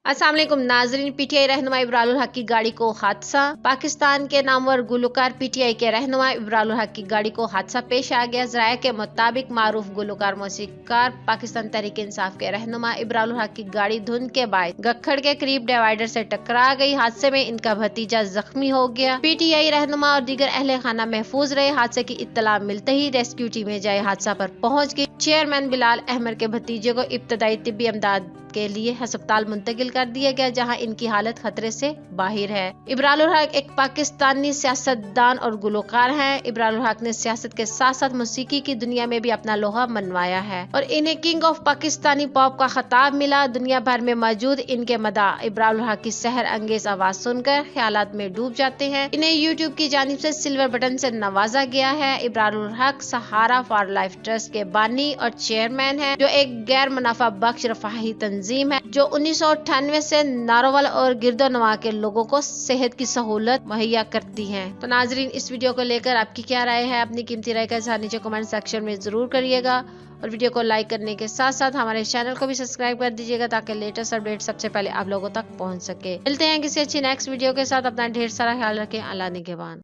अस्सलाम वालेकुम नाजरीन, पीटीआई रहनुमा इब्रारुल हक की गाड़ी को हादसा। पाकिस्तान के नामवर गुलकार पीटीआई के रहनुमा इब्रारुल हक की गाड़ी को हादसा पेश आ गया। ज़राया के मुताबिक मारूफ गुलकार मौसीकार पाकिस्तान तहरीक इंसाफ के रहनुमा इब्रारुल हक की गाड़ी धुंध के बायस गखड़ के करीब डिवाइडर से टकरा गई। हादसे में इनका भतीजा जख्मी हो गया। पीटीआई रहनुमा और दीगर अहले खाना महफूज रहे। हादसे की इत्तला मिलते ही रेस्क्यू टीमें जाए हादसा पर पहुंच गई। चेयरमैन बिलाल अहमद के भतीजे को इब्तदाई तिब्बी इमदाद के लिए अस्पताल मुंतकिल कर दिया गया, जहां इनकी हालत खतरे से बाहर है। इब्रारुल हक एक पाकिस्तानी सियासतदान और गुलकार हैं। इब्रारुल हक ने सियासत के साथ साथ मौसीकी की दुनिया में भी अपना लोहा मनवाया है और इन्हें किंग ऑफ पाकिस्तानी पॉप का खिताब मिला। दुनिया भर में मौजूद इनके मदा इब्रारुल हक की सहर अंगेज आवाज सुनकर ख्यालात में डूब जाते हैं। इन्हें यूट्यूब की जानिब से सिल्वर बटन से नवाजा गया है। इब्रारुल हक सहारा फॉर लाइफ ट्रस्ट के बानी और चेयरमैन है, जो एक गैर मुनाफा बख्श रफाही तंजीम है जो 1998 से नारोवाल और गिरदोनवा के लोगों को सेहत की सहूलत मुहैया करती है। तो नाजरीन, इस वीडियो को लेकर आपकी क्या राय है? अपनी कीमती राय का इज़हार नीचे कमेंट सेक्शन में जरूर करिएगा और वीडियो को लाइक करने के साथ साथ हमारे चैनल को भी सब्सक्राइब कर दीजिएगा ताकि लेटेस्ट अपडेट सबसे पहले आप लोगों तक पहुंच सके। मिलते हैं किसी अच्छी नेक्स्ट वीडियो के साथ। अपना ढेर सारा ख्याल रखें। अल्लाह निगहबान।